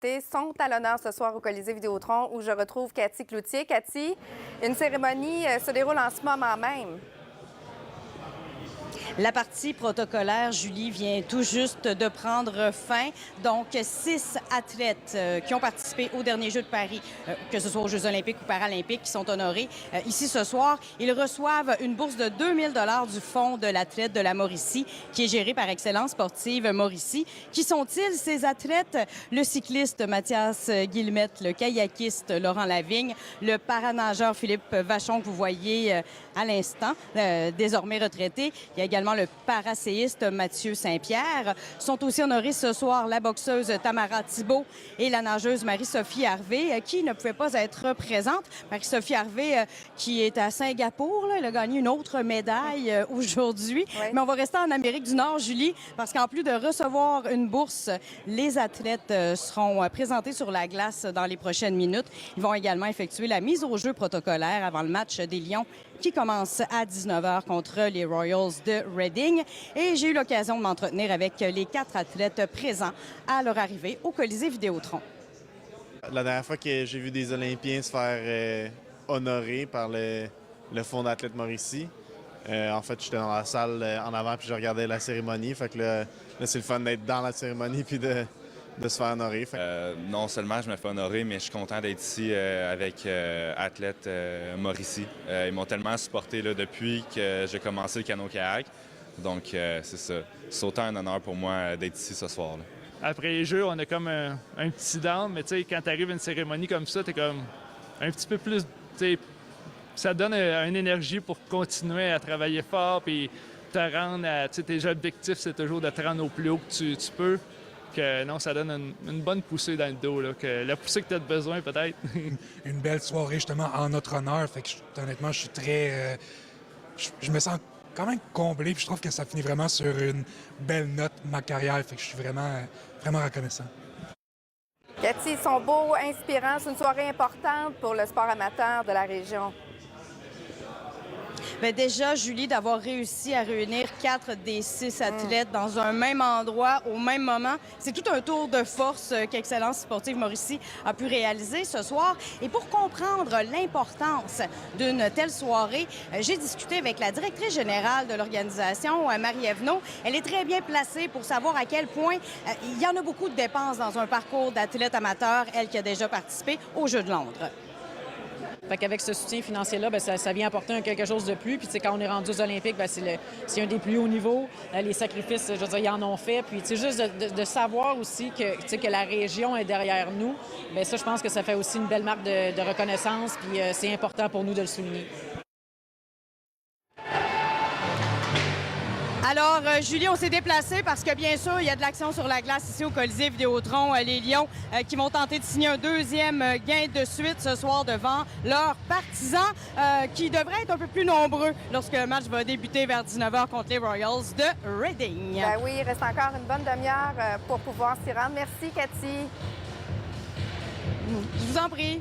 invités sont à l'honneur ce soir au Colisée Vidéotron où je retrouve Cathy Cloutier. Cathy, une cérémonie se déroule en ce moment même. La partie protocolaire, Julie, vient tout juste de prendre fin. Donc, 6 athlètes qui ont participé aux derniers Jeux de Paris, que ce soit aux Jeux olympiques ou paralympiques, qui sont honorés ici ce soir. Ils reçoivent une bourse de 2000 $ du Fonds de l'athlète de la Mauricie, qui est géré par Excellence sportive Mauricie. Qui sont-ils, ces athlètes? Le cycliste Mathias Guillemette, le kayakiste Laurent Lavigne, le paranageur Philippe Vachon, que vous voyez à l'instant, désormais retraité. Il y a également le paraséiste Mathieu Saint-Pierre. Sont aussi honorés ce soir la boxeuse Tamara Thibault et la nageuse Marie-Sophie Harvey, qui ne pouvait pas être présente. Marie-Sophie Harvey, qui est à Singapour, là, elle a gagné une autre médaille aujourd'hui. Oui. Mais on va rester en Amérique du Nord, Julie, parce qu'en plus de recevoir une bourse, les athlètes seront présentés sur la glace dans les prochaines minutes. Ils vont également effectuer la mise au jeu protocolaire avant le match des Lions qui commence à 19h contre les Royals de Reading. Et j'ai eu l'occasion de m'entretenir avec les 4 athlètes présents à leur arrivée au Colisée Vidéotron. La dernière fois que j'ai vu des Olympiens se faire honorer par le Fonds d'athlète Mauricie, en fait, j'étais dans la salle en avant puis je regardais la cérémonie. Fait que là c'est le fun d'être dans la cérémonie puis de se faire honorer. Non seulement je me fais honorer, mais je suis content d'être ici avec Athlète Mauricie. Ils m'ont tellement supporté là, depuis que j'ai commencé le canot-kayak. Donc, c'est ça. C'est autant un honneur pour moi d'être ici ce soir. Là. Après les Jeux, on a comme un petit down, mais tu sais, quand tu arrives à une cérémonie comme ça, tu es comme un petit peu plus... Ça donne une énergie pour continuer à travailler fort puis te rendre à... Tes objectifs, c'est toujours de te rendre au plus haut que tu peux. Que non, ça donne une bonne poussée dans le dos, là, que la poussée que tu as besoin, peut-être. Une belle soirée, justement, en notre honneur. Fait que, honnêtement, je suis très... je me sens quand même comblé, puis je trouve que ça finit vraiment sur une belle note, ma carrière. Fait que je suis vraiment reconnaissant. Cathy, ils sont beaux, inspirants. C'est une soirée importante pour le sport amateur de la région. Bien, déjà, Julie, d'avoir réussi à réunir 4 des 6 athlètes dans un même endroit, au même moment, c'est tout un tour de force qu'Excellence sportive Mauricie a pu réaliser ce soir. Et pour comprendre l'importance d'une telle soirée, j'ai discuté avec la directrice générale de l'organisation, Marie Evenot. Elle est très bien placée pour savoir à quel point il y en a beaucoup de dépenses dans un parcours d'athlète amateur, elle qui a déjà participé aux Jeux de Londres. Fait qu'avec ce soutien financier-là, bien, ça vient apporter quelque chose de plus. Puis, tu sais, quand on est rendu aux Olympiques, bien, c'est un des plus hauts niveaux. Les sacrifices, je veux dire, ils en ont fait. Puis, tu sais, juste de savoir aussi que, tu sais, que la région est derrière nous, bien, ça, je pense que ça fait aussi une belle marque de reconnaissance. Puis, c'est important pour nous de le souligner. Alors, Julie, on s'est déplacé parce que, bien sûr, il y a de l'action sur la glace ici au Colisée Vidéotron. Les Lions qui vont tenter de signer un deuxième gain de suite ce soir devant leurs partisans qui devraient être un peu plus nombreux lorsque le match va débuter vers 19h contre les Royals de Reading. Ben oui, il reste encore une bonne demi-heure pour pouvoir s'y rendre. Merci, Cathy. Je vous en prie.